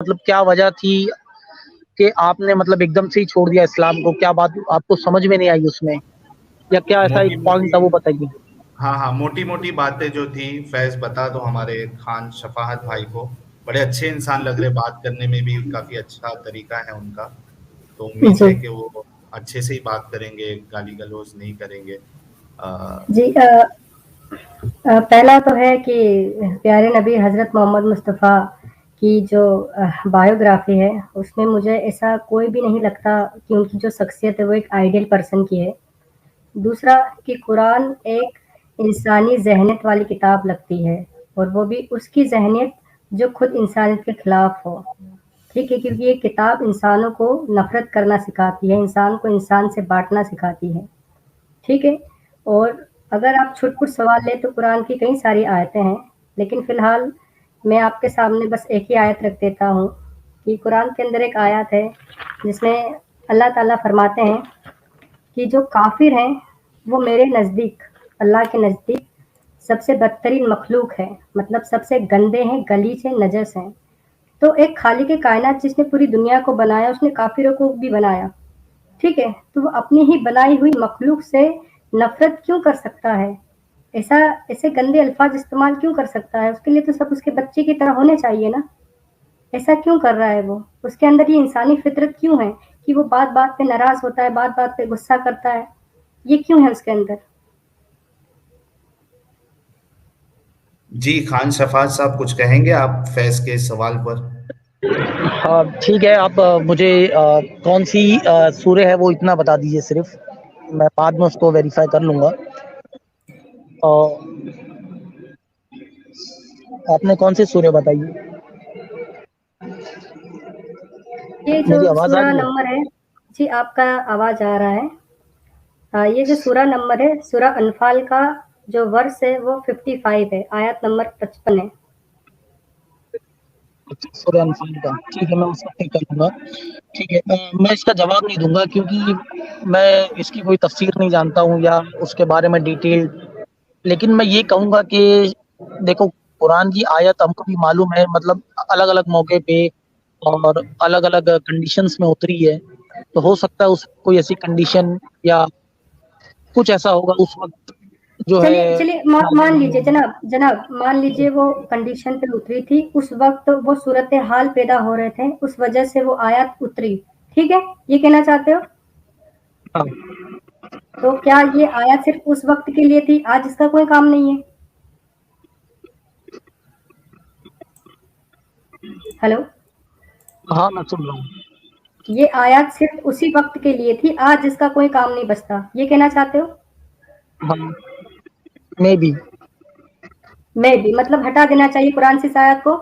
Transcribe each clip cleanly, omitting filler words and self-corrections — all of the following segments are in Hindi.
मतलब क्या वजह थी कि आपने मतलब एकदम से ही छोड़ दिया इस्लाम को? क्या बात आपको समझ में नहीं आई उसमें, या क्या ऐसा मोटी एक मोटी, पॉइंट था वो बताइए? हाँ हाँ, मोटी मोटी बातें जो थी फैज बता दो हमारे खान शफाहत भाई को। बड़े अच्छे इंसान लग रहे, बात करने में भी काफी अच्छा तरीका है उनका। तो उम्मीद जी है कि वो अच्छे से ही बात करेंगे, गाली गलौज नहीं करेंगे। जी। पहला तो है कि प्यारे नबी हज़रत मोहम्मद मुस्तफ़ा की जो बायोग्राफी है, उसमें मुझे ऐसा कोई भी नहीं लगता कि उनकी जो शख्सियत है वो एक आइडियल पर्सन की है। दूसरा कि कुरान एक इंसानी ज़हनियत वाली किताब लगती है, और वो भी उसकी ज़हनियत जो खुद इंसानियत के खिलाफ हो। ठीक है, क्योंकि ये किताब इंसानों को नफ़रत करना सिखाती है, इंसान को इंसान से बाँटना सिखाती है। ठीक है? और अगर आप छुट-पुट सवाल लें तो कुरान की कई सारी आयतें हैं, लेकिन फ़िलहाल मैं आपके सामने बस एक ही आयत रख देता हूँ कि कुरान के अंदर एक आयत है जिसमें अल्लाह ताला फरमाते हैं कि जो काफ़िर हैं, वो मेरे नज़दीक, अल्लाह के नज़दीक सबसे बदतरीन मखलूक है, मतलब सबसे गंदे हैं, गलीज़ हैं, नजस हैं। तो एक खालिक कायनात जिसने पूरी दुनिया को बनाया, उसने काफ़िरों को भी बनाया। ठीक है? तो वो अपनी ही बनाई हुई मखलूक से नफ़रत क्यों कर सकता है? ऐसा ऐसे गंदे अल्फ़ाज़ इस्तेमाल क्यों कर सकता है? उसके लिए तो सब उसके बच्चे की तरह होने चाहिए ना? ऐसा क्यों कर रहा है वो? उसके अंदर ये इंसानी फ़ितरत क्यों है कि वो बात-बात पे नाराज़ होता है, बात-बात पे गुस्सा करता है? ये क्यों है उसके अंदर? जी, खान शफात साहब कुछ कहेंगे आप फैज के सवाल पर? हाँ ठीक है, आप मुझे कौन सी सूरह है वो इतना बता दीजिए सिर्फ, मैं बाद में उसको वेरीफाई कर लूंगा। आपने कौन सी सूरह बताई? ये जो मेरी आवाज आ सूरा रही है? नंबर है, जी आपका आवाज़ आ रहा है। ये जो सूरा नंबर है, सूरा अनफाल का जो वर्स है वो 55 है, आयत नंबर 55 है। सूरह अनफाल का, ठीक है, मैं उसको टिक कर लूंगा। ठीक है, मैं इसका जवाब नहीं दूंगा क्योंकि मैं इसकी कोई तफसीर नहीं जानता हूँ या उसके बारे में डिटेल। लेकिन मैं ये कहूंगा कि देखो, कुरान की आयत हमको भी मालूम है, मतलब अलग अलग मौके पे और अलग अलग कंडीशंस में उतरी है। तो हो सकता है उस कोई ऐसी कंडीशन या कुछ ऐसा होगा उस वक्त जो चलिए है चलिए नाज़िल मान हुई लीजिए होगी। जनाब जनाब, मान लीजिए वो कंडीशन पे उतरी थी, उस वक्त वो सूरत हाल पैदा हो रहे थे, उस वजह से वो आयत उतरी। ठीक है, ये कहना चाहते हो? हाँ। तो क्या ये आयत सिर्फ उस वक्त के लिए थी, आज इसका कोई काम नहीं है? हेलो, हाँ, मैं सुन रहा हूँ। ये आयत सिर्फ उसी वक्त के लिए थी, आज इसका कोई काम नहीं बचता, ये कहना चाहते हो? हाँ, मे बी। मैं भी, मतलब हटा देना चाहिए कुरान से इस आयत को?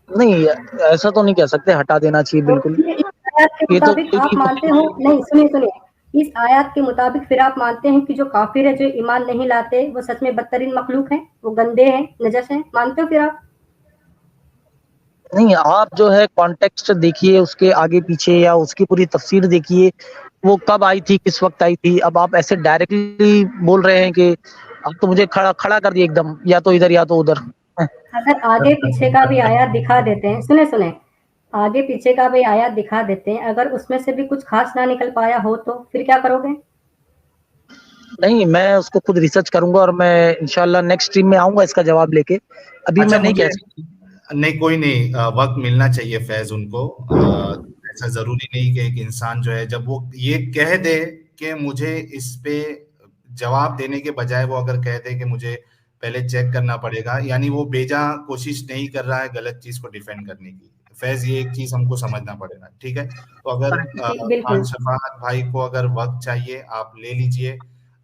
नहीं, ऐसा तो नहीं कह सकते हटा देना चाहिए तो बिल्कुल। फिर इस आयत के ये तो मुताबिक कोई आप भी मानते हो, नहीं सुनिए सुनिए, इस आयत के मुताबिक फिर आप मानते हैं कि जो काफिर है, जो ईमान नहीं लाते, वो सच में बदतरीन मखलूक हैं, वो गंदे हैं, नजस हैं, मानते हो फिर आप? नहीं, आप जो है कॉन्टेक्स्ट देखिए, उसके आगे पीछे या उसकी पूरी तफसीर देखिए, वो कब आई थी, किस वक्त आई थी। अब आप ऐसे डायरेक्टली बोल रहे हैं कि अब तो मुझे खड़ा खड़ा कर दिया एकदम, या तो इधर या तो उधर। अगर आगे पीछे का भी आयत दिखा देते हैं, सुने सुने, आगे पीछे का भी आयत दिखा देते हैं, अगर उसमें से भी कुछ खास ना निकल पाया हो तो फिर क्या करोगे? नहीं, मैं उसको खुद रिसर्च करूंगा और मैं इंशाल्लाह नेक्स्ट स्ट्रीम में आऊंगा इसका जवाब लेके। अभी अच्छा, मैं नहीं मुझे कह सकता। नहीं, कोई नहीं, वक्त मिलना चाहिए फैज उनको। ऐसा जरूरी नहीं कि एक इंसान जो है जब वो ये कह दे कि मुझे इस पे जवाब देने के बजाय वो अगर कह दे कि मुझे पहले चेक करना पड़ेगा, यानी वो बेजा कोशिश नहीं कर रहा है गलत चीज को डिफेंड करने की। फैज, ये एक चीज हमको समझना पड़ेगा, ठीक है? तो अगर जी खान बिल्कुल। शफात भाई को अगर वक्त चाहिए, आप ले लीजिए,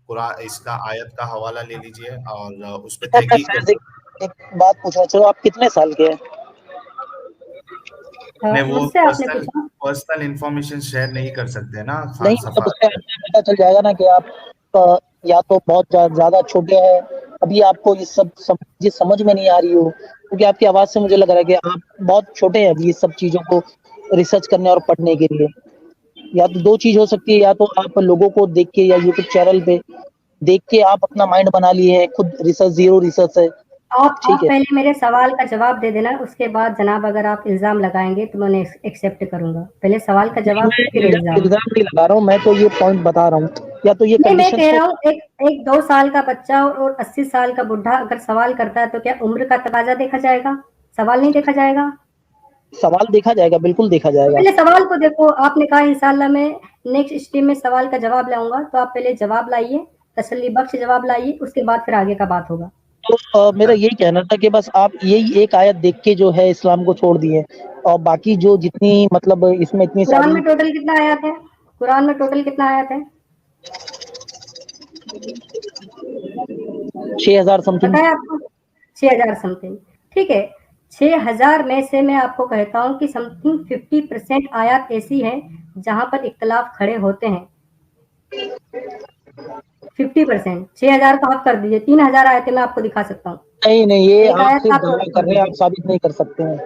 कुरान इसका आयत का हवाला ले लीजिए और उस पर मैं तहकीक फैज कर। एक बात पूछना चाहूँ, आप कितने साल के हैं? नहीं, वो मुझसे आपने पर्सनल पूछा? पर्सनल इंफॉर्मेशन शेयर नहीं कर सकते ना नहीं, खान मतलब सफार उससे भाई। आपको पता चल जाएगा ना कि आप या तो बहुत ज्यादा छोटे हैं, अभी आपको ये सब चीजें समझ में नहीं आ रही हो, क्योंकि आपकी आवाज से मुझे लग रहा है कि आप बहुत छोटे हैं अभी ये सब चीजों को रिसर्च करने और पढ़ने के लिए। या तो दो चीज हो सकती है, या तो आप लोगों को देख के या यूट्यूब चैनल पे देख के आप अपना माइंड बना लिए हैं, खुद रिसर्च, जीरो रिसर्च है, आप ठीक है। पहले मेरे सवाल का जवाब दे देना, उसके बाद जनाब अगर आप इल्ज़ाम लगाएँगे तो मैं उन्हें एक्सेप्ट करूँगा। पहले सवाल का नहीं, जवाब मैं फिर इल्ज़ाम इल्ज़ाम। इल्ज़ाम नहीं लगा रहा हूँ, मैं तो ये पॉइंट बता रहा हूँ। या तो ये नहीं, मैं कंडीशंस कह को रहा हूँ एक एक 2 साल का बच्चा और 80 साल का बुड्ढा अगर सवाल करता है तो क्या उम्र का तकाज़ा देखा जाएगा? सवाल नहीं देखा जाएगा? सवाल देखा जाएगा, बिल्कुल देखा तो जाएगा। पहले सवाल को देखो, आपने कहा इंशाअल्लाह मैं नेक्स्ट स्ट्रीम में सवाल का जवाब लाऊँगा, तो आप पहले जवाब लाइए, तसल्ली बख्श जवाब लाइए, उसके बाद फिर आगे का बात होगा। तो मेरा यही कहना था कि बस आप यही एक आयत देख के जो है इस्लाम को छोड़ दिए, और बाकी जो जितनी मतलब इसमें इतनी कुरान सारी में टोटल कितना आयत है? कुरान में टोटल कितना आयत है? 6000 समथिंग। पता है आपको? 6000 समथिंग। ठीक है, 6000 में से मैं आपको कहता हूँ कि समथिंग 50% आयत ऐसी हैं जहाँ पर इख्तिलाफ खड़े होते हैं। 50%, 6000 को हाफ कर दीजिए, 3000 आयतें मैं आपको दिखा सकता हूँ। नहीं, नहीं, ये एक आप आयत सिर्फ आप दावा नोटिस कर कर रहे हैं, आप लीजिए। साबित नहीं कर सकते हैं।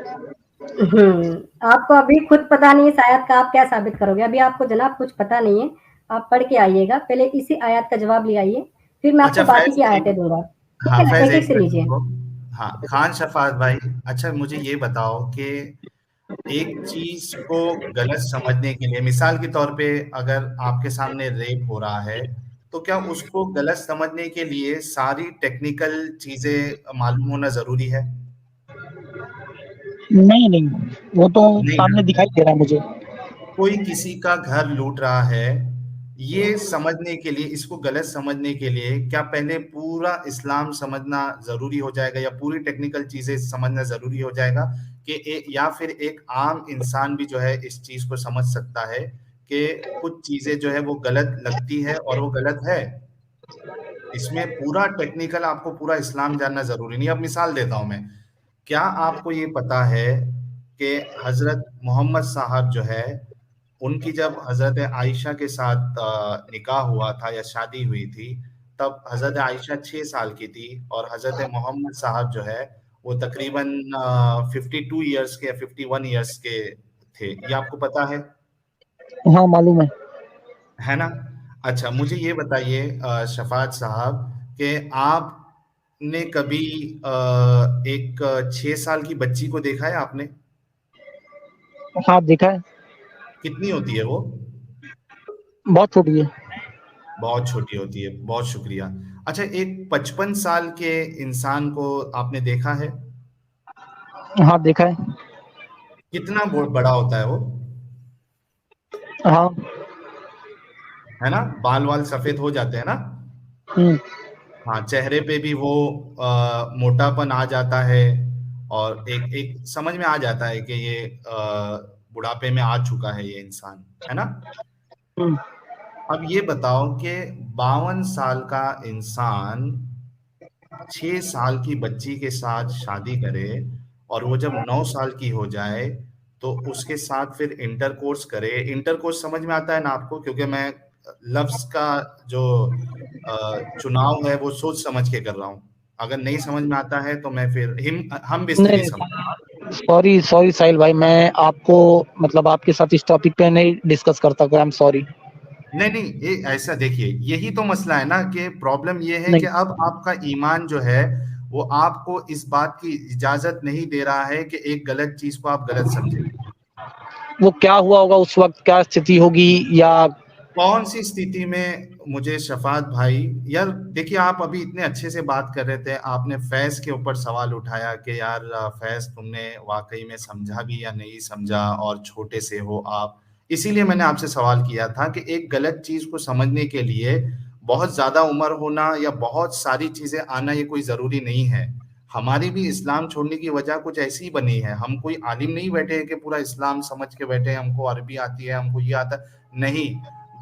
आपको अभी खुद पता नहीं है इस आयत का, आप क्या साबित करोगे? अभी आपको जनाब कुछ पता नहीं है, आप पढ़ के आइएगा, पहले इसी आयत का जवाब ले आइए, फिर मैं अच्छा आपको बाकी फैज, की एक, आयतें दूँगा। ठीक हाँ है ना? फैज एक-एक एक से मिनट लीजिए। रुको। हाँ खान शफात भाई, अच्छा मुझे ये बताओ कि एक चीज को गलत समझने के लिए, मिसाल के तौर पे अगर आपके सामने रेप हो रहा है, तो क्या उसको गलत समझने के लिए सारी टेक्निकल चीजें मालूम होना जरूरी है? नहीं, नहीं, वो तो नहीं ना। सामने दिखाई दे रहा है मुझे। कोई किसी का घर लूट रहा है, ये समझने के लिए, इसको गलत समझने के लिए क्या पहले पूरा इस्लाम समझना जरूरी हो जाएगा, या पूरी टेक्निकल चीजें समझना जरूरी हो जाएगा कि या फिर एक आम इंसान भी जो है इस चीज को समझ सकता है कि कुछ चीजें जो है वो गलत लगती है और वो गलत है? इसमें पूरा टेक्निकल आपको पूरा इस्लाम जानना जरूरी नहीं। अब मिसाल देता हूं मैं, क्या आपको ये पता है कि हजरत मोहम्मद साहब जो है, उनकी जब हजरत आयशा के साथ निकाह हुआ था या शादी हुई थी, तब हजरत आयशा 6 साल की थी और हजरत मोहम्मद साहब जो है वो तकरीबन 52 ईयर्स के या 51 ईयर्स के थे। ये आपको पता हाँ, मालूम है। है ना? अच्छा मुझे ये बताइए शफात साहब, कि आपने कभी एक 6 साल की बच्ची को देखा है आपने? हाँ, देखा है। कितनी होती है वो? बहुत छोटी है। बहुत छोटी होती है, बहुत शुक्रिया। अच्छा एक 55 साल के इंसान को आपने देखा है? हाँ, देखा है। कितना बड़ा होता है वो? हाँ। है ना, बाल वाल सफेद हो जाते हैं ना? हुँ। हाँ चेहरे पे भी वो मोटापन आ जाता है, और एक एक समझ में आ जाता है कि ये बुढ़ापे में आ चुका है ये इंसान, है ना? हुँ। अब ये बताओ कि 52 साल का इंसान 6 साल की बच्ची के साथ शादी करे, और वो जब 9 साल की हो जाए तो उसके साथ फिर इंटरकोर्स करे। इंटरकोर्स समझ में आता है ना आपको? क्योंकि मैं लफ्ज का जो चुनाव है वो सोच समझ के कर रहा हूँ। अगर नहीं समझ में आता है तो मैं फिर हम नहीं, बिस्तरी समझ। नहीं, सॉरी, सॉरी साहिल भाई, मैं आपको मतलब आपके साथ इस टॉपिक पे नहीं डिस्कस करता, आई एम सॉरी। नहीं नहीं, ये ऐसा देखिए, यही तो मसला है ना, कि प्रॉब्लम ये है कि नहीं, अब आपका ईमान जो है वो आपको इस बात की इजाजत नहीं दे रहा है कि एक गलत चीज को आप गलत समझें। वो क्या हुआ होगा उस वक़्त, क्या स्थिति होगी, या कौन सी स्थिति में मुझे शफात भाई, यार देखिए आप अभी इतने अच्छे से बात कर रहे थे, आपने फैज के ऊपर सवाल उठाया कि यार फैज तुमने वाकई में समझा भी या नहीं समझा, और छोटे से हो आप, इसीलिए मैंने आपसे सवाल किया था कि एक गलत चीज को समझने के लिए बहुत ज्यादा उम्र होना या बहुत सारी चीजें आना ये कोई जरूरी नहीं है। हमारी भी इस्लाम छोड़ने की वजह कुछ ऐसी ही बनी है, हम कोई आलिम नहीं बैठे हैं कि पूरा इस्लाम समझ के बैठे हैं, हमको अरबी आती है, हमको ये आता है। नहीं,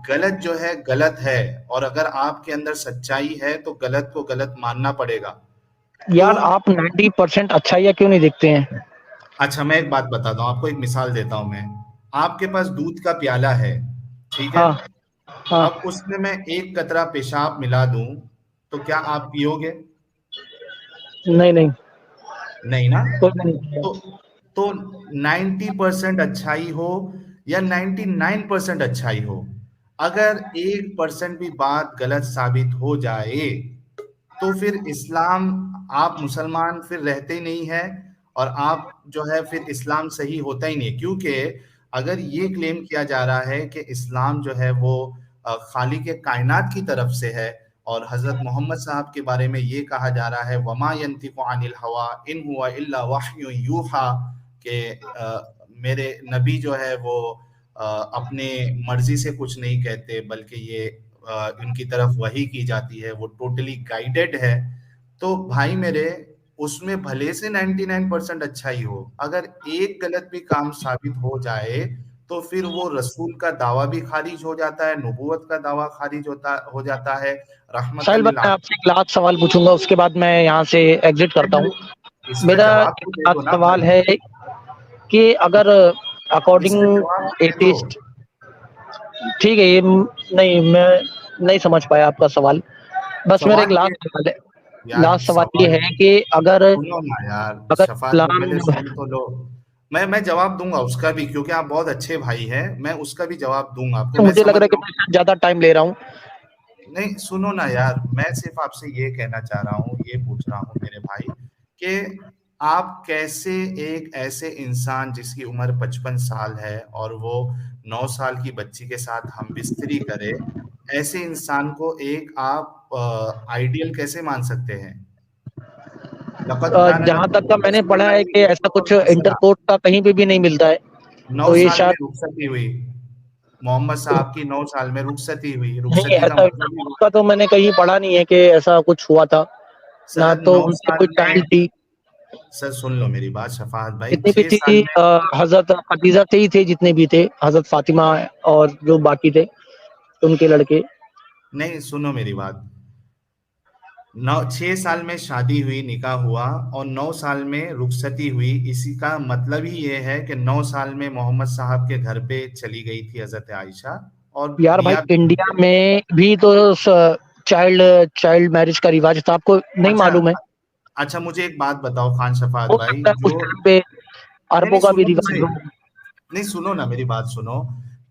गलत जो है गलत है, और अगर आपके अंदर सच्चाई है तो गलत को गलत मानना पड़ेगा। तो यार आप 90% अच्छाइयाँ क्यों नहीं देखते हैं? अच्छा मैं एक बात बताता हूँ आपको, एक मिसाल देता हूँ मैं। आपके पास दूध का प्याला है, ठीक है? हाँ, हाँ। अब उसमें मैं एक कतरा पेशाब मिला दूं तो क्या आप पियोगे? नहीं, नहीं, नहीं ना। कोई नहीं। तो तो 90% अच्छाई हो या 99% अच्छाई हो, अगर 1% भी बात गलत साबित हो जाए तो फिर इस्लाम आप मुसलमान फिर रहते ही नहीं है, और आप जो है फिर इस्लाम सही होता ही नहीं, क्योंकि अगर ये क्लेम किया जा रहा है कि इस्लाम जो है वो खालिक कायनात की तरफ से है, और हजरत मोहम्मद साहब के बारे में ये कहा जा रहा है वमा यंतिकु अनिल हवा इन हुआ इल्ला वह्युन यूहा, के मेरे नबी जो है वो अपने मर्जी से कुछ नहीं कहते, बल्कि ये इनकी तरफ वही की जाती है, वो टोटली गाइडेड है। तो भाई मेरे, उसमें भले से 99% अच्छा ही हो, अगर एक गलत भी काम साबित हो जाए तो फिर वो रसूल का दावा भी खारिज हो जाता है, नबूवत का दावा खारिज हो जाता है, साहिल रहमतन लिल भाई, मैं आपसे एक लास्ट सवाल पूछूंगा, उसके बाद मैं यहाँ से एग्जिट करता हूँ। आलमीन। इस पे मेरा जवाब एक तो दे दो लास्ट ना सवाल भाई, है कि अगर इस पे अकॉर्डिंग जवाब दे दो एथिस्ट, ठीक है, ये नहीं, मैं नहीं समझ पाया आपका सवाल। बस मेरा एक सवाल ये। लास्ट सवाल है, यार लास्ट सवाल ये सवाल, है कि अगर सुनो ना यार, अगर शफात भाई इस्लाम पहले जो है, सुन तो लो। मैं जवाब दूंगा उसका भी, क्योंकि आप बहुत अच्छे भाई हैं, मैं उसका भी जवाब दूंगा आपको, मैं मुझे लग समझ रहा है कि रहा हूँ। मैं ज्यादा टाइम ले रहा हूँ। नहीं सुनो ना यार, मैं सिर्फ आपसे ये कहना चाह रहा हूँ, ये पूछ रहा हूँ मेरे भाई, कि आप कैसे एक ऐसे इंसान जिसकी उम्र 55 साल है और वो 9 साल की बच्ची के साथ हम बिस्तरी करे, ऐसे इंसान को एक आप आइडियल कैसे मान सकते हैं? लक़द कान जहां तक लकुम का फी मैंने पढ़ा है कि रसूलिल्लाहि ऐसा कुछ उस्वतुन हसना। इंटरकोर्ट का कहीं पे भी नहीं मिलता है, नौ तो ये साल में शायद रुखसती हुई, मोहम्मद साहब की 9 साल में रुखसती हुई, नहीं, रुखसती का ऐसा मतलब ही इंटरकोर्ट हुआ। का तो मैंने कहीं पढ़ा नहीं है कि ऐसा कुछ हुआ था। ना सर तो नौ उनसे साल कोई चाइल्ड में थी, सर सुन लो मेरी बात शफात भाई, जितनी भी 6 साल थी में। हजरत खदीजा से ही थे, जितने भी थे, हजरत फातिमा और जो बाकी थे उनके लड़के। नहीं सुनो मेरी बात, 6 साल में शादी हुई, निकाह हुआ, और 9 साल में रुखसती हुई, इसी का मतलब ही ये है कि 9 साल में मोहम्मद साहब के घर पे चली गई थी हजरत आयशा, और यार भाई, मियाँ इंडिया बीवी। में भी तो चाइल्ड चाइल्ड मैरिज का रिवाज था, आपको नहीं अच्छा, मालूम है? अच्छा मुझे एक बात बताओ खान शफात हो भाई, सकता है कुछ जो, टाइम पे नहीं अरबों नहीं का भी सुनो तो रिवाज सही, हो। नहीं सुनो ना मेरी बात सुनो।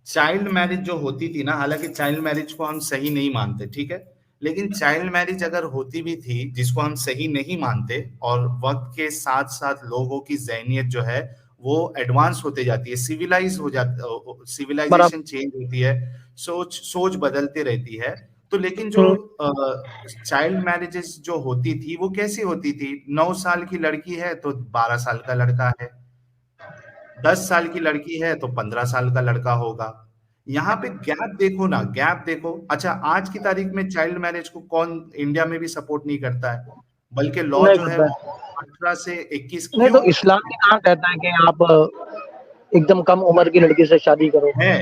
चाइल्ड मैरिज जो होती थी ना, हालांकि चाइल्ड मैरिज को हम सही नहीं मानते, ठीक है, लेकिन चाइल्ड मैरिज अगर होती भी थी, जिसको हम सही नहीं मानते, और वक्त के साथ साथ लोगों की जहनियत जो है वो एडवांस होते जाती है, सिविलाइज हो जाती, बराबर। सिविलाइजेशन चेंज होती है, सोच सोच बदलती रहती है। तो लेकिन जो हम्म, चाइल्ड मैरिजेस जो होती थी वो कैसी होती थी? 9 साल की लड़की है तो 12 साल का लड़का है, 10 साल की लड़की है तो 15 साल का लड़का होगा। यहाँ पे गैप देखो ना, गैप देखो। अच्छा, आज की तारीख में चाइल्ड मैरिज को कौन इंडिया में भी सपोर्ट नहीं करता है, बल्कि लॉ नहीं जो है करता वो है। 18 से 21 नहीं तो क्यों? इस्लाम में कहाँ कहता है कि आप एकदम कम उम्र की लड़की से शादी करो? है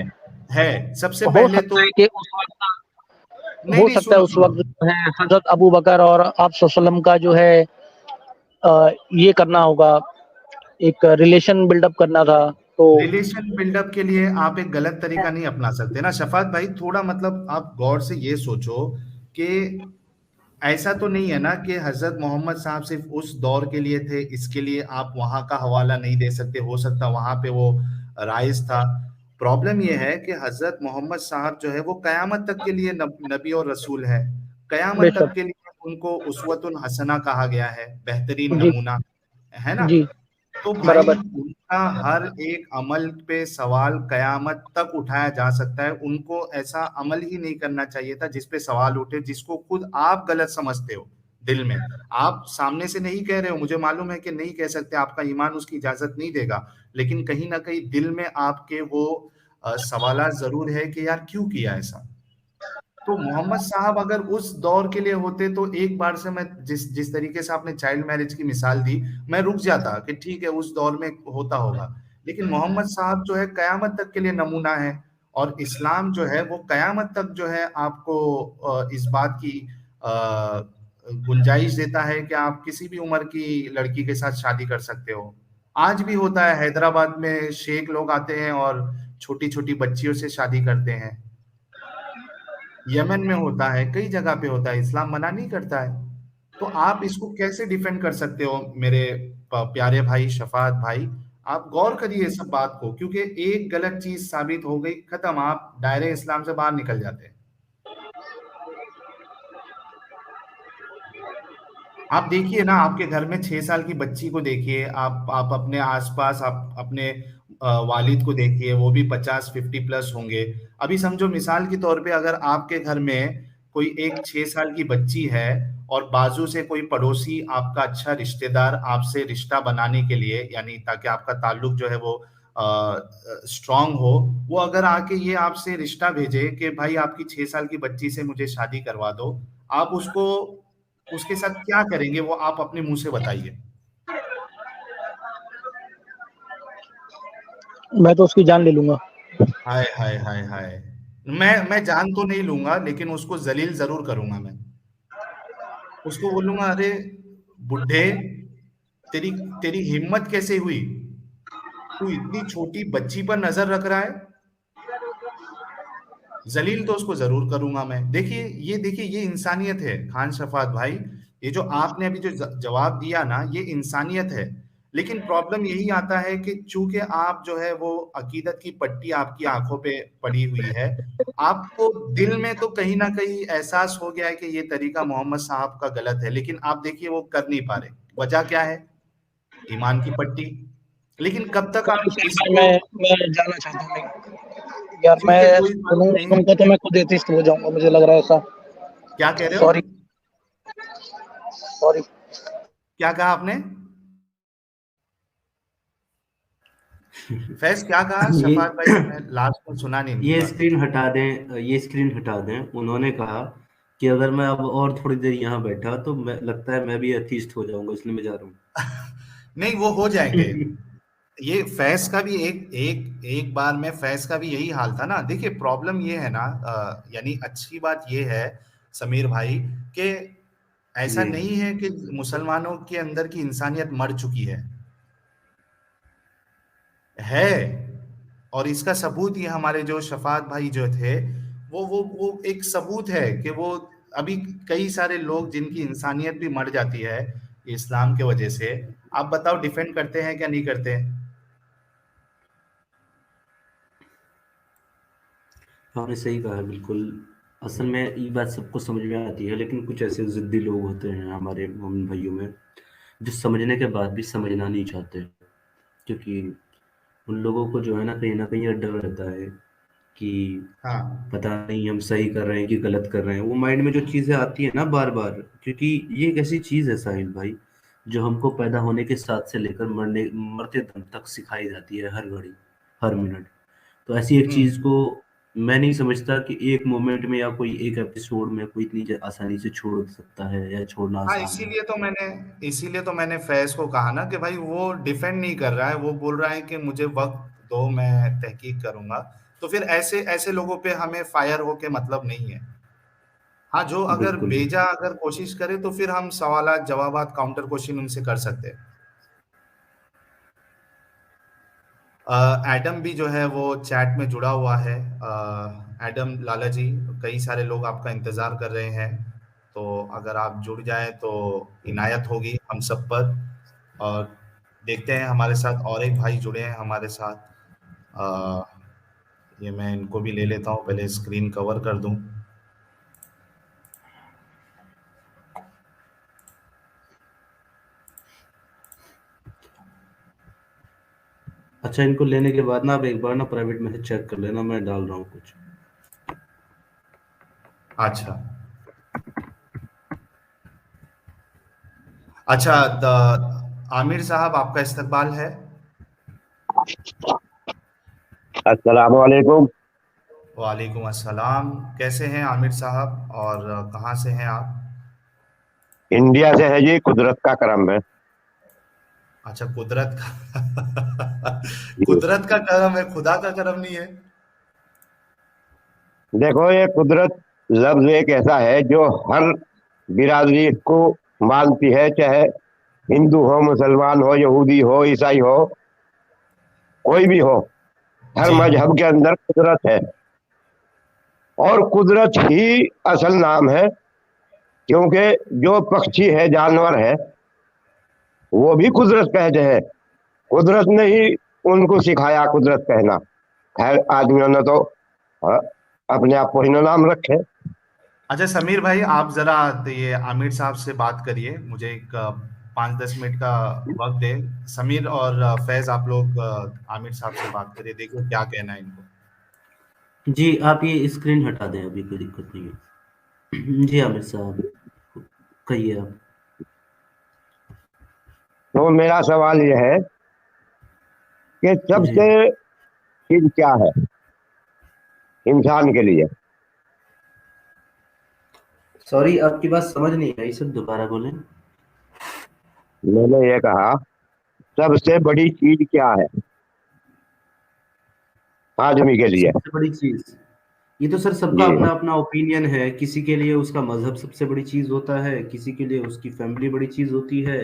है सबसे हो पहले सकता तो, है कि उस वक्त, नहीं हो नहीं सकता है सुनो उस सुनो, वक्त जो है हजरत अबू बकर और आप सल्लम का जो है ये करना होगा, एक रिलेशन बिल्डअप करना था, तो रिलेशन बिल्डअप के लिए आप एक गलत तरीका नहीं अपना सकते ना शफात भाई, थोड़ा मतलब आप गौर से ये सोचो कि ऐसा तो नहीं है ना कि हजरत मोहम्मद साहब सिर्फ उस दौर के लिए थे, इसके लिए आप वहां का हवाला नहीं दे सकते, हो सकता वहां पे वो राइज था। प्रॉब्लम ये है कि हजरत मोहम्मद साहब जो है वो कयामत तक के लिए नबी और रसूल है, कयामत तक बेशक। के लिए उनको उस्वतुन हसना कहा गया है, बेहतरीन जी। नमूना, है ना? जी। तो भाई बराबर। उनका हर एक अमल पे सवाल कयामत तक उठाया जा सकता है, उनको ऐसा अमल ही नहीं करना चाहिए था जिस पे सवाल उठे, जिसको खुद आप गलत समझते हो दिल में। आप सामने से नहीं कह रहे हो, मुझे मालूम है कि नहीं कह सकते, आपका ईमान उसकी इजाजत नहीं देगा, लेकिन कहीं ना कहीं दिल में आपके वो सवालात जरूर है कि यार क्यों किया ऐसा। तो मोहम्मद साहब अगर उस दौर के लिए होते तो एक बार से, मैं जिस जिस तरीके से आपने चाइल्ड मैरिज की मिसाल दी, मैं रुक जाता कि ठीक है उस दौर में होता होगा, लेकिन मोहम्मद साहब जो है कयामत तक के लिए नमूना है, और इस्लाम जो है वो कयामत तक जो है आपको इस बात की गुंजाइश देता है कि आप किसी भी उम्र की लड़की के साथ शादी कर सकते हो। आज भी होता है, हैदराबाद में शेख लोग आते हैं और छोटी छोटी बच्चियों से शादी करते हैं, यमन में होता है, कई जगह पे होता है, इस्लाम मना नहीं करता है। तो आप इसको कैसे डिफेंड कर सकते हो मेरे प्यारे भाई शफात भाई? आप गौर करिए सब बात को, क्योंकि एक गलत चीज साबित हो गई, खत्म, आप दायरे इस्लाम से बाहर निकल जाते हैं। आप देखिए ना, आपके घर में 6 साल की बच्ची को देखिए, आप अपने आसपास, आप अपने वालिद को देखिए, वो भी 50-50 प्लस होंगे। अभी समझो मिसाल के तौर पे, अगर आपके घर में कोई एक 6 साल की बच्ची है और बाजू से कोई पड़ोसी आपका अच्छा रिश्तेदार आपसे रिश्ता बनाने के लिए, यानी ताकि आपका ताल्लुक जो है वो स्ट्रांग हो, वो अगर आके ये आपसे रिश्ता भेजे कि भाई आपकी 6 साल की बच्ची से मुझे शादी करवा दो, आप उसको, उसके साथ क्या करेंगे वो आप अपने मुंह से बताइए। मैं तो उसकी जान ले लूंगा। हाय हाय हाय हाय। मैं जान तो नहीं लूंगा, लेकिन उसको जलील जरूर करूंगा मैं। उसको बोलूंगा, अरे बुढ़े, तेरी तेरी हिम्मत कैसे हुई, तू इतनी छोटी बच्ची पर नजर रख रहा है। जलील तो उसको जरूर करूंगा मैं। देखिए ये इंसानियत है खान शफात भाई। ये जो आपने अभी जो जवाब दिया ना, ये इंसानियत है। लेकिन प्रॉब्लम यही आता है कि चूंकि आप जो है वो अकीदत की पट्टी आपकी आंखों पे पड़ी हुई है, आपको दिल में तो कहीं ना कहीं एहसास हो गया है कि ये तरीका मोहम्मद साहब का गलत है, लेकिन आप देखिए वो कर नहीं पा रहे। वजह क्या है? ईमान की पट्टी। लेकिन कब तक सॉरी आप सर भाई, इसको, मैं जाना चाहता हूँ नहीं। यार ठीक मैं है कोई बात सुनूंगा नहीं। तुमको तो मैं खुद एथिस्ट हो जाऊंगा, मुझे लग रहा है ऐसा। क्या कह रहे हो? सॉरी। सॉरी। क्या कहा आपने? फैज क्या कहा ये शफात भाई, मैंने लास्ट में सुना नहीं इनकी ये बात। स्क्रीन हटा दें, ये स्क्रीन हटा दें। उन्होंने कहा कि अगर मैं अब और थोड़ी देर यहाँ बैठा तो मैं, लगता है मैं भी एथीस्ट हो जाऊंगा, इसलिए मैं जा रहा नहीं, वो हो जाएंगे। हूँ। ये फैज का भी एक एक एक बार में फैज का भी यही हाल था ना। देखिए प्रॉब्लम ये है ना, यानी अच्छी बात ये है समीर भाई, कि ऐसा जी नहीं है कि मुसलमानों के अंदर की इंसानियत मर चुकी है। और इसका सबूत ये हमारे जो शफात भाई जो थे, वो एक सबूत है कि वो अभी कई सारे लोग जिनकी इंसानियत भी मर जाती है इस्लाम के वजह से, आप बताओ डिफेंड करते हैं क्या नहीं करते हैं? आपने सही कहा है, बिल्कुल। असल में ये बात सबको समझ में आती है, लेकिन कुछ ऐसे जिद्दी लोग होते हैं हमारे मोमिन भाइयों में, जो समझने के बाद भी समझना नहीं चाहते। क्योंकि उन लोगों को जो है ना कहीं ये डर रहता है कि हाँ। पता नहीं हम सही कर रहे हैं कि गलत कर रहे हैं। वो माइंड में जो चीज़ें आती है ना बार बार, क्योंकि ये एक ऐसी चीज़ है साहिल भाई, जो हमको पैदा होने के साथ से लेकर मरते दम तक सिखाई जाती है, हर घड़ी, हर मिनट। तो ऐसी एक चीज़ हम्म। को मैं नहीं समझता कि एक मोमेंट में या कोई एक एपिसोड में कोई इतनी आसानी से छोड़ सकता है, या छोड़ना हाँ, आसान है। इसीलिए तो मैंने फैज को कहा ना कि भाई वो डिफेंड नहीं कर रहा है, वो बोल रहा है कि मुझे वक्त दो, मैं तहकीक करूंगा। तो फिर ऐसे ऐसे लोगों पे हमें फायर होके मतलब नहीं है। हाँ, जो अगर बिल्कुल। बेजा अगर कोशिश करे तो फिर हम सवालात जवाबात काउंटर क्वेश्चन उनसे कर सकते हैं। एडम भी जो है वो चैट में जुड़ा हुआ है। एडम लाला जी, कई सारे लोग आपका इंतजार कर रहे हैं, तो अगर आप जुड़ जाएं तो इनायत होगी हम सब पर। और देखते हैं, हमारे साथ और एक भाई जुड़े हैं हमारे साथ। अ, ये मैं इनको भी ले लेता हूँ, पहले स्क्रीन कवर कर दूं। अच्छा, इनको लेने के बाद ना आप एक बार ना प्राइवेट मैसेज चेक कर लेना, मैं डाल रहा हूँ कुछ। अच्छा। अच्छा, आमिर साहब आपका इस्तकबाल है। अस्सलाम वालेकुम। वालेकुम अस्सलाम। कैसे हैं आमिर साहब, और कहाँ से हैं आप? इंडिया से है जी, कुदरत का करम है। अच्छा, कुदरत का जी। कुदरत का करम है, खुदा का करम नहीं है। देखो, ये कुदरत लफ्ज एक ऐसा है जो हर बिरादरी को मानती है, चाहे हिंदू हो, मुसलमान हो, यहूदी हो, ईसाई हो, कोई भी हो। हर जी। मजहब के अंदर कुदरत है, और कुदरत ही असल नाम है। क्योंकि जो पक्षी है, जानवर है, वो भी कुदरत कहते हैं। कुदरत ने ही उनको सिखाया कुदरत कहना। खैर, आदमियों ने तो अ, अपने आप को ही ना नाम रखे। अच्छा समीर भाई, आप जरा ये आमिर साहब से बात करिए, मुझे एक 5-10 मिनट का वक्त दे। समीर और फैज, आप लोग आमिर साहब से बात करिए, देखिए क्या कहना है इनको। जी, आप ये स्क्रीन हटा दें, अभी कोई दिक्कत नहीं है। जी आमिर साहब, कहिए आप। तो मेरा सवाल यह है कि जी सबसे चीज क्या है इंसान के लिए? सॉरी, आपकी बात समझ नहीं आई सर, दोबारा बोलें। मैंने ये कहा, सबसे बड़ी चीज क्या है आदमी के लिए? सबसे बड़ी चीज, ये तो सर सबका जी अपना अपना ओपिनियन है। किसी के लिए उसका मजहब सबसे बड़ी चीज होता है, किसी के लिए उसकी फैमिली बड़ी चीज होती है,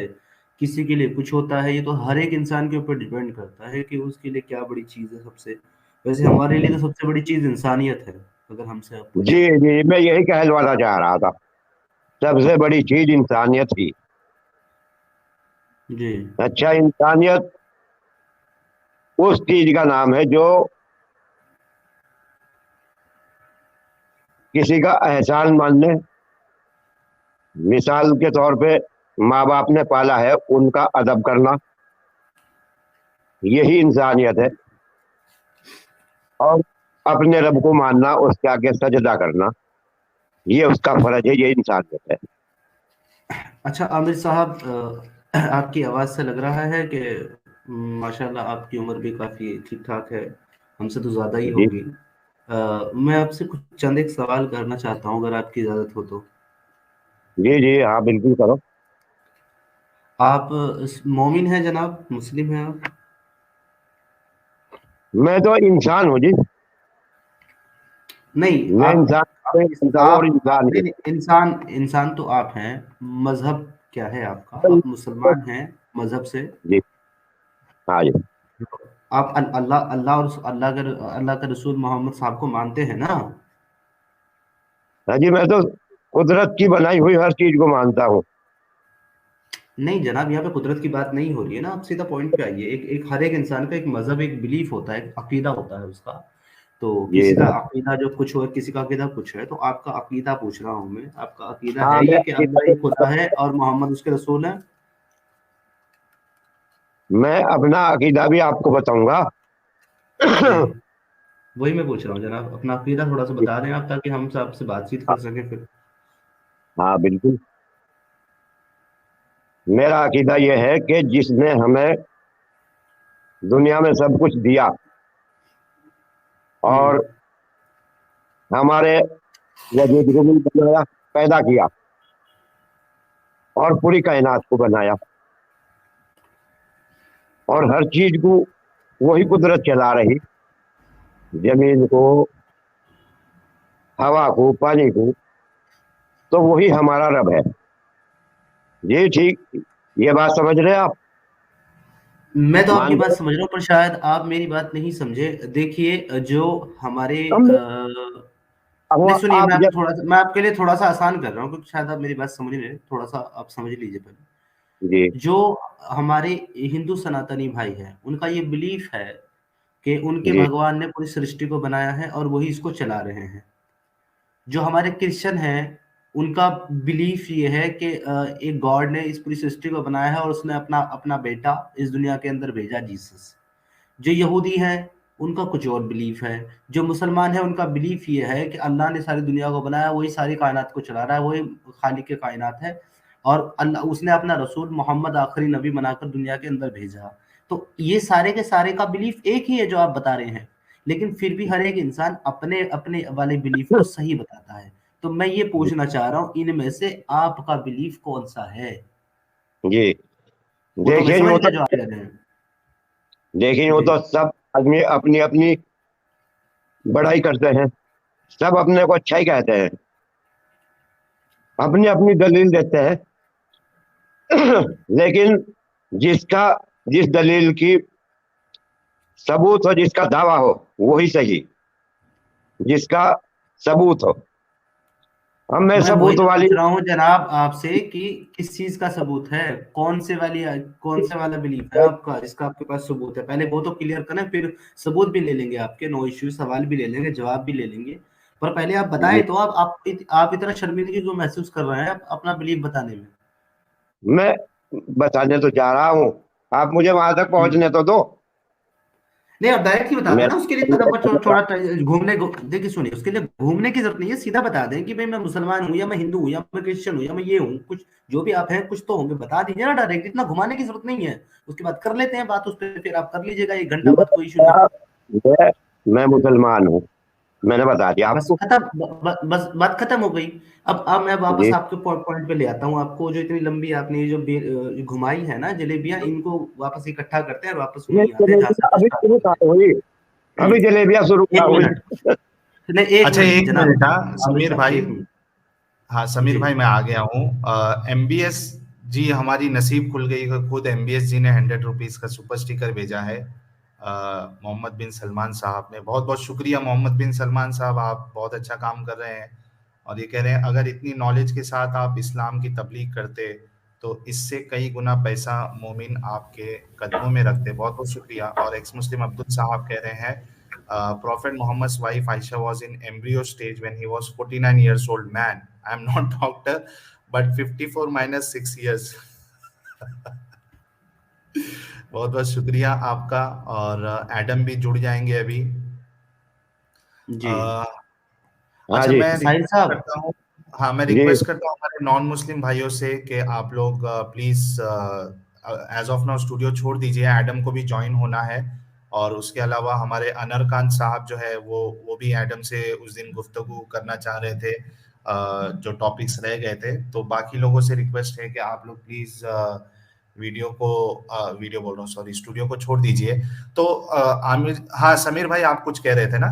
किसी के लिए कुछ होता है। ये तो हर एक इंसान के ऊपर डिपेंड करता है कि उसके लिए क्या बड़ी चीज है सबसे। वैसे हमारे लिए तो सबसे बड़ी चीज इंसानियत है, अगर हमसे आप जी पूछें। जी, मैं यही कहलवाना चाह रहा था, सबसे बड़ी चीज इंसानियत ही। जी अच्छा, इंसानियत उस चीज का नाम है जो किसी का एहसान मानने, मिसाल के तौर पे माँ बाप ने पाला है उनका अदब करना, यही इंसानियत है। और अपने रब को मानना, उसके आगे सजदा करना, ये उसका फर्ज है, ये इंसानियत है। अच्छा आमिर साहब, आपकी आवाज़ से लग रहा है कि माशाल्लाह आपकी उम्र भी काफ़ी ठीक ठाक है, हमसे तो ज़्यादा ही जी होगी। मैं आपसे कुछ चंद एक सवाल करना चाहता हूँ, अगर आपकी इजाज़त हो तो। जी जी, हाँ बिल्कुल करो। आप मोमिन हैं जनाब, मुस्लिम हैं आप? मैं तो इंसान हूँ जी, नहीं, मैं आप इंसान, मैं इंसान और आप इंसान नहीं, नहीं, इंसान इंसान तो आप हैं। मजहब क्या है आपका? हूँ। आप मुसलमान हैं मजहब से? जी हाँ जी। आप अल्लाह अल्लाह और अल्लाह के रसूल मोहम्मद साहब को मानते हैं ना? हाँ जी, मैं तो कुदरत की बनाई हुई हर चीज को मानता हूँ। नहीं जनाब, यहाँ पे कुदरत की बात नहीं हो रही है ना, आप सीधा पॉइंट पे आइए। एक एक हर एक इंसान का एक मजहब, एक बिलीफ होता है, एक अकीदा होता है उसका। तो जी किसी का अकीदा जो कुछ और किसी का अकीदा कुछ है, तो आपका अकीदा पूछ रहा हूँ मैं। आपका अकीदा हाँ, है ये कि अल्लाह एक खुदा है और मोहम्मद उसके रसूल हैं? मैं अपना अकीदा भी आपको बताऊंगा। जी, वही मैं पूछ रहा हूँ जनाब, अपना अकीदा थोड़ा सा बता दें आप, ताकि हम आपसे बातचीत कर सकें फिर। हाँ बिल्कुल, मेरा अकीदा यह है कि जिसने हमें दुनिया में सब कुछ दिया हम्म। और हमारे वजूद को भी बनाया, पैदा किया और पूरी कायनात को बनाया, और हर चीज को वही कुदरत चला रही, जमीन को, हवा को, पानी को, तो वही हमारा रब है। जी ठीक, ये बात समझ रहे हैं आप? मैं तो आपकी मानते बात हैं? समझ रहा हूँ, पर शायद आप मेरी बात नहीं समझे। देखिए, जो हमारे हम अब नहीं, सुनिए, आप जब, मैं आपके लिए थोड़ा सा आसान कर रहा हूँ, क्योंकि शायद आप मेरी बात समझ रहे हैं। थोड़ा सा आप समझ लीजिए पहले। जी जो हमारे हिंदू सनातनी भाई हैं, उनका ये बिलीफ है कि उनके जी भगवान ने पूरी सृष्टि को बनाया है और वही इसको चला रहे हैं। जो हमारे क्रिश्चियन हैं, उनका बिलीफ ये है कि एक गॉड ने इस पूरी सृष्टि को बनाया है और उसने अपना अपना बेटा इस दुनिया के अंदर भेजा, जीसस। जो यहूदी हैं, उनका कुछ और बिलीफ है। जो मुसलमान है, उनका बिलीफ ये है कि अल्लाह ने सारी दुनिया को बनाया, वही सारी कायनात को चला रहा है, वही खालिक के कायनात है। और अल्लाह उसने अपना रसूल मोहम्मद आखिरी नबी बनाकर दुनिया के अंदर भेजा। तो ये सारे के सारे का बिलीफ एक ही है जो आप बता रहे हैं, लेकिन फिर भी हर एक इंसान अपने अपने वाले बिलीफ को सही बताता है। तो मैं ये पूछना चाह रहा हूँ, इनमें से आपका बिलीफ कौन सा है? जी, वो तो मैं देखिए समझ यूं तो गया जो आप कह रहे हैं। देखिए यूं जी तो सब आदमी अपनी अपनी बड़ाई करते हैं, सब अपने को अच्छा ही कहते हैं, अपनी अपनी दलील देते हैं। लेकिन जिसका, जिस दलील की सबूत हो, जिसका दावा हो, वही सही, जिसका सबूत हो। अब मैं मैं वही सबूत तो वाली, पूछ रहा हूँ जनाब आपसे कि किस चीज का सबूत है? कौन से वाला बिलीफ है आपका, इसका आपके पास सबूत है? पहले वो तो क्लियर करें, फिर सबूत भी ले लेंगे आपके, नो इश्यू। सवाल भी ले लेंगे, जवाब भी ले लेंगे। पर पहले आप बताएं तो आप इतना शर्मिंदगी क्यों महसूस कर रहे हैं अपना बिलीफ बताने में? मैं बताने तो जा रहा हूँ, आप मुझे वहां तक पहुंचने तो दो। नहीं, आप डायरेक्ट ही बता देना, उसके लिए मेरा थोड़ा देखिए सुनिए, उसके लिए घूमने की जरूरत नहीं है, सीधा बता दें कि भाई मैं मुसलमान हूँ या मैं हिंदू हूँ या मैं क्रिश्चियन हूँ या मैं ये हूँ, कुछ जो भी आप हैं कुछ तो होंगे, बता दीजिए ना डायरेक्ट, इतना घुमाने की जरूरत नहीं है। उसके बाद कर लेते हैं बात उस पर, फिर आप कर लीजिएगा 1 घंटा बाद, कोई इशू नहीं। मैं मुसलमान हूँ, मैंने बता दिया बस आपको। खत्म, बस बात खत्म हो गई। अब मैं वापस जी, आपके पॉइंट पे ले आता हूँ आपको। जो इतनी लंबी आपने जो घुमाई है ना जलेबियां, इनको वापस इकट्ठा करते हैं और वापस ये वहीं आते हैं जहां से जलेबियां आपने अभी स्टार्ट शुरू किया कहाँ हुई, अभी था। जलेबियां शुरू कहाँ 1 हुई। मिनट, नहीं 1 अच्छा, मिनट एक जनाब, मिनट। हाँ आमिर समीर साहब भाई, 1 मिनट। हाँ समीर जी भाई मैं आ गया हूँ। एमबीएस जी, हमारी नसीब खुल गई कि खुद एमबीएस जी ने 100 रुपीज का सुपर स्टिकर भेजा है मोहम्मद बिन सलमान साहब ने। बहुत बहुत शुक्रिया मोहम्मद बिन सलमान साहब, आप बहुत अच्छा काम कर रहे हैं। और ये कह रहे हैं अगर इतनी नॉलेज के साथ आप इस्लाम की तबलीग करते तो इससे कई गुना पैसा मोमिन आपके कदमों में रखते। बहुत बहुत शुक्रिया। और एक्स मुस्लिम अब्दुल साहब कह रहे हैं Prophet Muhammad's wife Aisha was in embryo stage when he was 49 years old. Man, I am not doctor, but 54 minus 6 years. बहुत बहुत शुक्रिया आपका। और एडम भी जुड़ जाएंगे अभी। जी अ, हाँ अच्छा, जी, मैं साहिल रिक्वेस्ट साहब। करता हूँ। हाँ, मैं जी, रिक्वेस्ट करता हूँ हमारे नॉन मुस्लिम भाइयों से कि आप लोग please as of now studio छोड़ दीजिए। एडम को भी ज्वाइन होना है। और उसके अलावा हमारे अनर खान साहब जो है वो भी एडम से उस दिन गुफ्तगू करना चाह रहे थे, जो टॉपिक्स रह गए थे। तो बाकी लोगों से रिक्वेस्ट है कि आप लोग प्लीज वीडियो बोल रहा हूँ, सॉरी, स्टूडियो को छोड़ दीजिए। तो आमिर, हाँ समीर भाई आप कुछ कह रहे थे ना?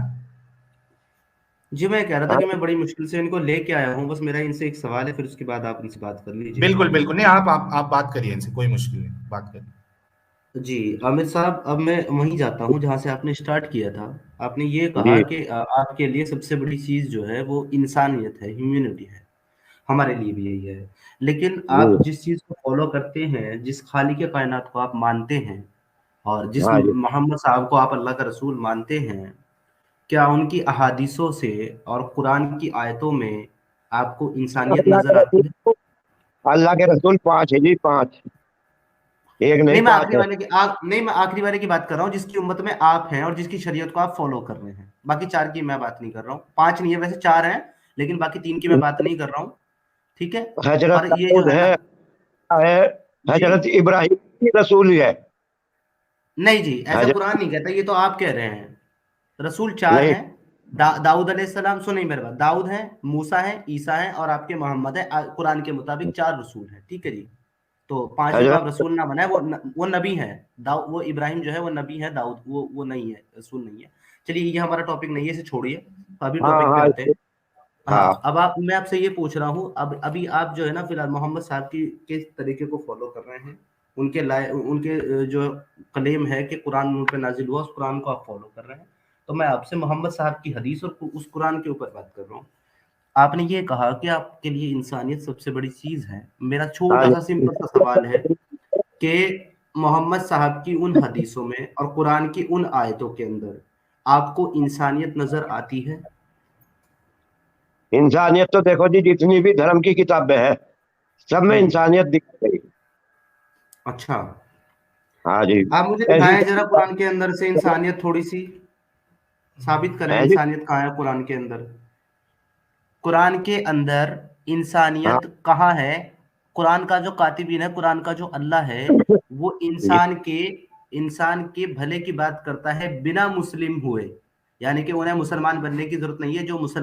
जी मैं कह रहा था हाँ कि मैं बड़ी मुश्किल से इनको लेके आया हूँ, बस मेरा इनसे एक सवाल है, फिर उसके बाद आप इनसे बात कर लीजिए। बिल्कुल बिल्कुल, नहीं आप बात करिए इनसे, कोई मुश्किल नहीं, बात करिए। जी आमिर साहब, अब मैं वहीं जाता हूँ जहाँ से आपने स्टार्ट किया था। आपने ये कहा जी, कि आपके लिए सबसे बड़ी चीज़ जो है वो इंसानियत है, ह्यूमैनिटी है। हमारे लिए भी यही है। लेकिन आप जी, जिस चीज़ को फॉलो करते हैं, जिस खालिक कायनात को आप मानते हैं और जिस हाँ जी। मोहम्मद साहब को आप अल्लाह का रसूल मानते हैं, क्या उनकी अहादीसों से और कुरान की आयतों में आपको इंसानियत अल्लाह नजर के आती है? रसूल, अल्लाह के रसूल 5 है जी, 5, एक नहीं नहीं, 5 है। मैं आखिरी वाले की बात कर रहा हूँ, जिसकी उम्मत में आप हैं और जिसकी शरीयत को आप फॉलो कर रहे हैं। बाकी 4 की मैं बात नहीं कर रहा हूँ। 5 नहीं है, वैसे 4 हैं, लेकिन बाकी 3 की मैं बात नहीं कर रहा हूँ। ठीक है? हजरत और ये जो दाऊद है ना, है, जी, हजरत इब्राहिम की रसूल है। नहीं जी, ऐसा हजरत कुरान नहीं कहता, ये तो आप कह रहे हैं। रसूल 4 नहीं, हैं। दाऊद अलैहिस्सलाम, सुनिए मेरे बात, दाऊद है, मूसा है, ईसा है और आपके मोहम्मद है। कुरान के मुताबिक 4 रसूल हैं। ठीक है जी? तो 5वें को आप हजरत रसूल ना बनाए, वो नबी है। वो इब्राहिम जो है वो नबी है, दाऊद वो नहीं है, रसूल नहीं है। चलिए, ये हमारा टॉपिक नहीं है, इसे छोड़िए। अभी हाँ टॉपिक पे हाँ आते हैं। हाँ, हाँ, मैं आपसे ये पूछ रहा हूँ, अब अभी आप जो है ना फिलहाल मोहम्मद साहब की किस तरीके को फॉलो कर रहे हैं? उनके जो क्लेम है कि कुरान उन पे नाजिल हुआ, उस कुरान को आप फॉलो कर रहे हैं। तो मैं आपसे मोहम्मद साहब की हदीस और उस कुरान के ऊपर बात कर रहा हूँ। आपने ये कहा कि आपके लिए इंसानियत सबसे बड़ी चीज है। मेरा हाँ छोटा सा जी। सिंपल सा सवाल है कि मोहम्मद साहब की उन हदीसों में और कुरान की उन आयतों के अंदर आपको इंसानियत नजर आती है? इंसानियत तो देखो जी, जितनी भी धर्म की किताबें हैं सब में हम्म। इंसानियत दिख गई। अच्छा, हाँ जी, आप मुझे ऐसी दिखाएं जरा कुरान के अंदर से इंसानियत, थोड़ी सी साबित करें है जी। इंसानियत कहाँ है कुरान के अंदर। कुरान के अंदर हाँ इंसानियत कहाँ है? कुरान का जो कातिबीन है, कुरान का जो अल्लाह है, वो जी, इंसान के भले की बात करता है बिना मुस्लिम हुए। यानी कि उन्हें मुसलमान बनने की जरूरत नहीं है। जो मुसलमान